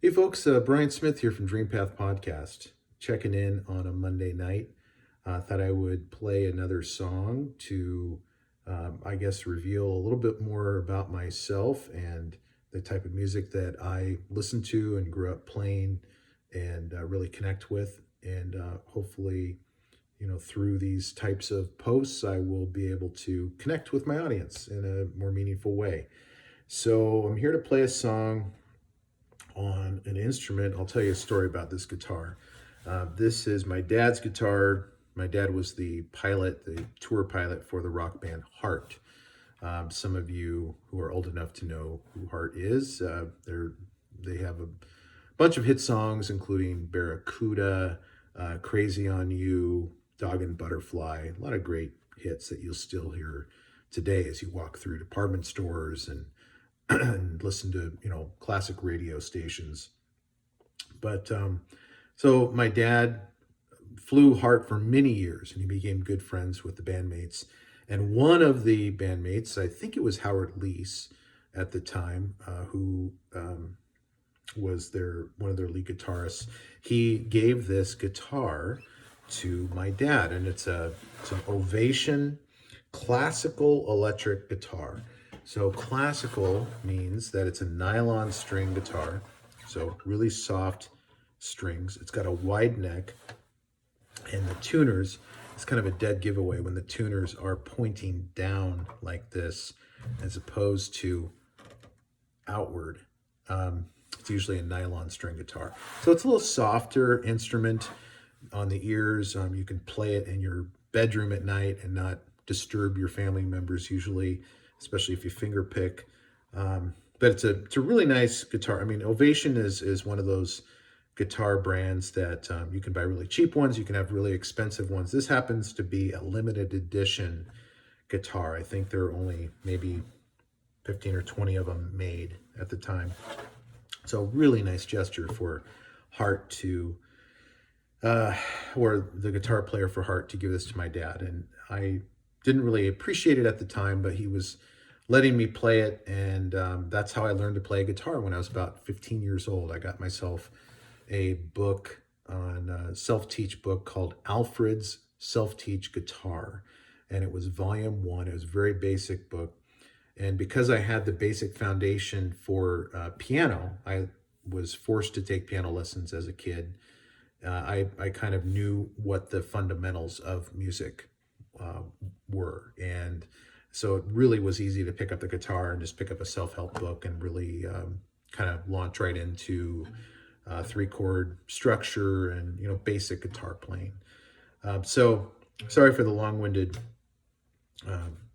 Hey folks, Brian Smith here from Dream Path Podcast, checking in on a Monday night. Thought I would play another song to, I guess, reveal a little bit more about myself and the type of music that I listen to and grew up playing and really connect with. And hopefully, through these types of posts, I will be able to connect with my audience in a more meaningful way. So I'm here to play a song on an instrument. I'll tell you a story about this guitar. This is my dad's guitar. My dad was the pilot, the tour pilot for the rock band Heart. Some of you who are old enough to know who Heart is, they have a bunch of hit songs, including Barracuda, Crazy on You, Dog and Butterfly, a lot of great hits that you'll still hear today as you walk through department stores and listen to classic radio stations. But so my dad flew Heart for many years, and he became good friends with the bandmates. And one of the bandmates, I think it was Howard Leese at the time, who was one of their lead guitarists. He gave this guitar to my dad, and it's an Ovation classical electric guitar. So classical means that it's a nylon string guitar, so really soft strings. It's got a wide neck, and the tuners, it's kind of a dead giveaway when the tuners are pointing down like this as opposed to outward. It's usually a nylon string guitar. So it's a little softer instrument on the ears. You can play it in your bedroom at night and not disturb your family members usually, especially if you finger pick. But it's a really nice guitar. I mean, Ovation is one of those guitar brands that you can buy really cheap ones. You can have really expensive ones. This happens to be a limited edition guitar. I think there are only maybe 15 or 20 of them made at the time. So really nice gesture for Heart to, or the guitar player for Heart to give this to my dad. And I didn't really appreciate it at the time, but he was letting me play it. And that's how I learned to play guitar when I was about 15 years old. I got myself a book on a self-teach book called Alfred's Self-Teach Guitar. And it was volume 1. It was a very basic book. And because I had the basic foundation for piano, I was forced to take piano lessons as a kid. I kind of knew what the fundamentals of music were. And so it really was easy to pick up the guitar and just pick up a self-help book and really kind of launch right into 3-chord structure and, basic guitar playing. So sorry for the long-winded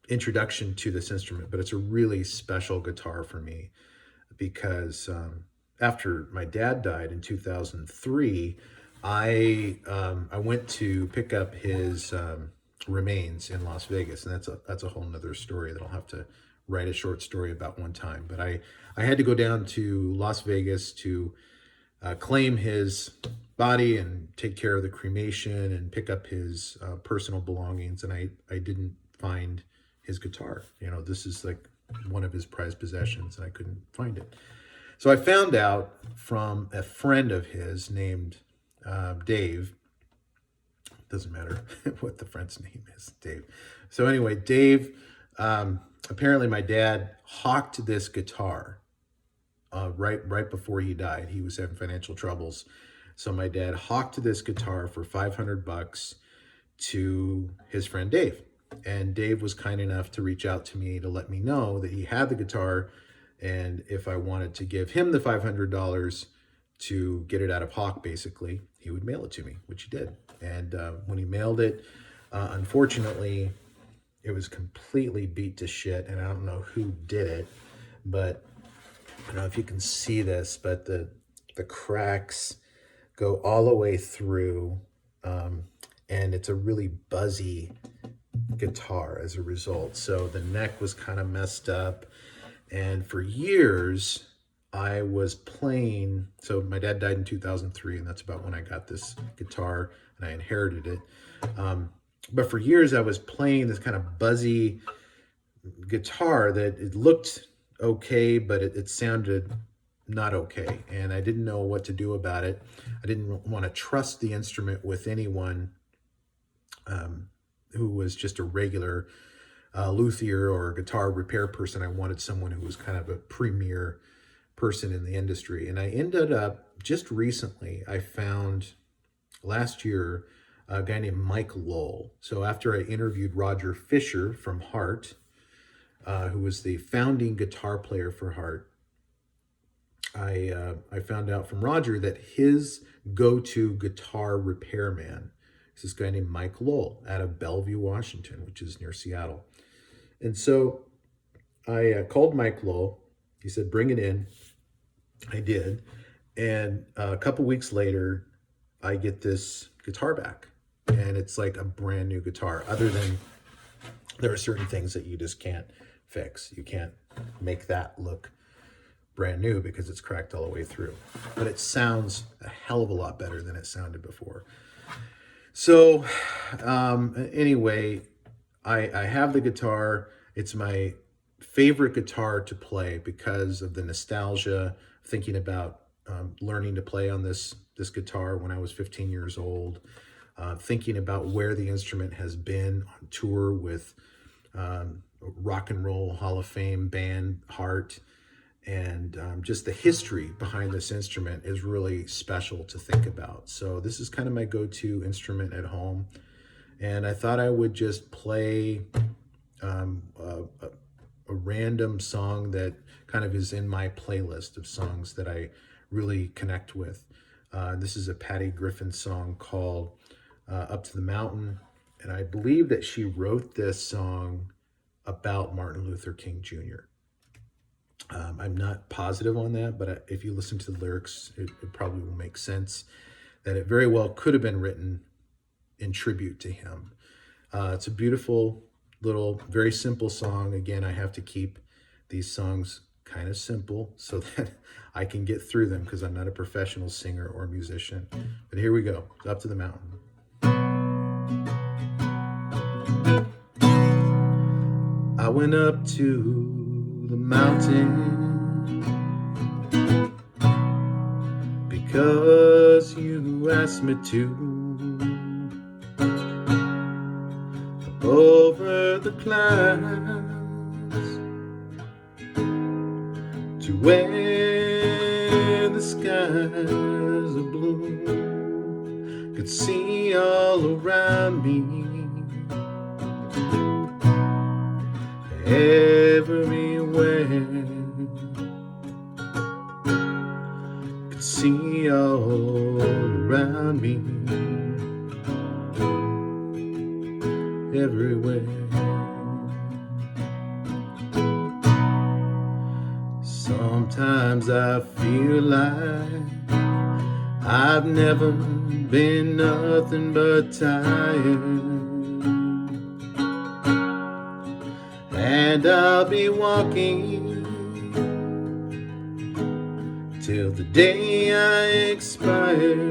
introduction to this instrument, but it's a really special guitar for me because after my dad died in 2003, I went to pick up his remains in Las Vegas, and that's a whole nother story that I'll have to write a short story about one time. But I had to go down to Las Vegas to claim his body and take care of the cremation and pick up his personal belongings, and I didn't find his guitar. This is like one of his prized possessions, and I couldn't find it. So I found out from a friend of his named Dave. Doesn't matter what the friend's name is, Dave. So anyway, Dave, apparently my dad hawked this guitar right before he died. He was having financial troubles. So my dad hawked this guitar for $500 to his friend Dave. And Dave was kind enough to reach out to me to let me know that he had the guitar, and if I wanted to give him the $500 to get it out of Hawk, basically, he would mail it to me, which he did. And when he mailed it, unfortunately, it was completely beat to shit, and I don't know who did it, but I don't know if you can see this, but the cracks go all the way through, and it's a really buzzy guitar as a result. So the neck was kind of messed up, and for years I was playing. So my dad died in 2003, and that's about when I got this guitar and I inherited it. But for years I was playing this kind of buzzy guitar that it looked okay, but it sounded not okay, and I didn't know what to do about it. I didn't want to trust the instrument with anyone who was just a regular luthier or guitar repair person. I wanted someone who was kind of a premier person in the industry. And I ended up just recently, I found last year a guy named Mike Lowell. So after I interviewed Roger Fisher from Heart, who was the founding guitar player for Heart, I found out from Roger that his go-to guitar repairman is this guy named Mike Lowell out of Bellevue, Washington, which is near Seattle. And so I called Mike Lowell. He said, bring it in. I did. And a couple weeks later, I get this guitar back. And it's like a brand new guitar, other than there are certain things that you just can't fix. You can't make that look brand new because it's cracked all the way through. But it sounds a hell of a lot better than it sounded before. So anyway, I have the guitar. It's my favorite guitar to play because of the nostalgia, thinking about learning to play on this guitar when I was 15 years old, thinking about where the instrument has been on tour with Rock and Roll Hall of Fame band Heart, and just the history behind this instrument is really special to think about. So this is kind of my go-to instrument at home, and I thought I would just play a random song that kind of is in my playlist of songs that I really connect with. This is a Patty Griffin song called Up to the Mountain, and I believe that she wrote this song about Martin Luther King Jr. I'm not positive on that, but if you listen to the lyrics, it probably will make sense that it very well could have been written in tribute to him. It's a beautiful little, very simple song. Again, I have to keep these songs kind of simple so that I can get through them because I'm not a professional singer or musician. But here we go. Up to the Mountain. I went up to the mountain because you asked me to, up over the clouds to where the skies are blue, could see all around me, everywhere, could see all around me, everywhere. Sometimes I feel like I've never been nothing but tired, and I'll be walking till the day I expire.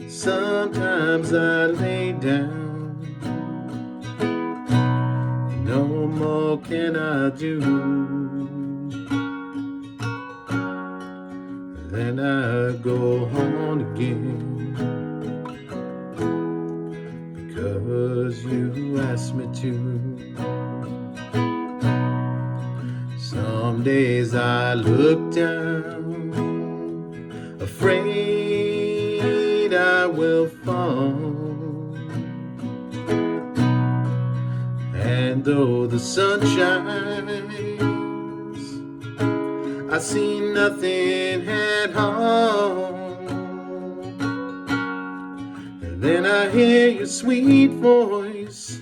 Sometimes I lay down, no more can I do. Then I go on again, because you asked me to. Some days I look down, afraid I will fall, and though the sun shines, I see nothing at all. And then I hear your sweet voice,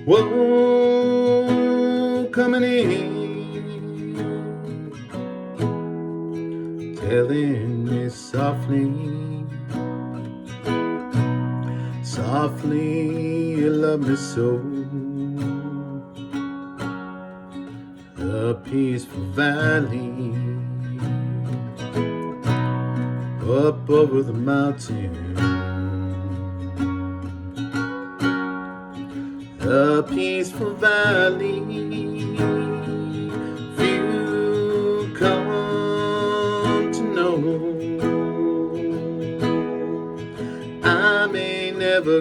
whoa, coming in, telling me softly, softly you love me so. A peaceful valley up over the mountain, a peaceful valley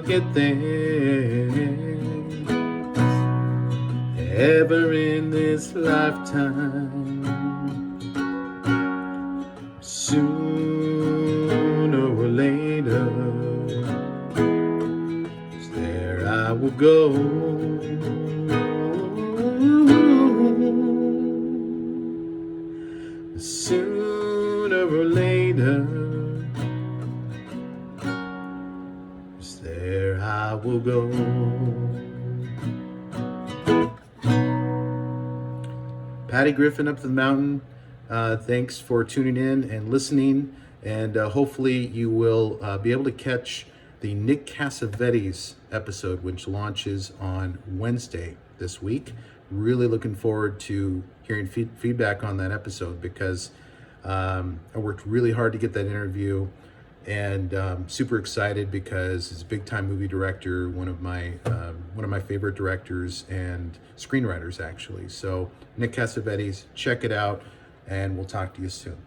get there, ever in this lifetime. Sooner or later, there I will go. Sooner or later, there I will go. Patty Griffin, Up to the Mountain. Thanks for tuning in and listening, and hopefully you will be able to catch the Nick Cassavetes episode, which launches on Wednesday this week. Really looking forward to hearing feedback on that episode, because I worked really hard to get that interview, and super excited because he's a big time movie director, one of my favorite directors and screenwriters, actually. So Nick Cassavetes, check it out, and we'll talk to you soon.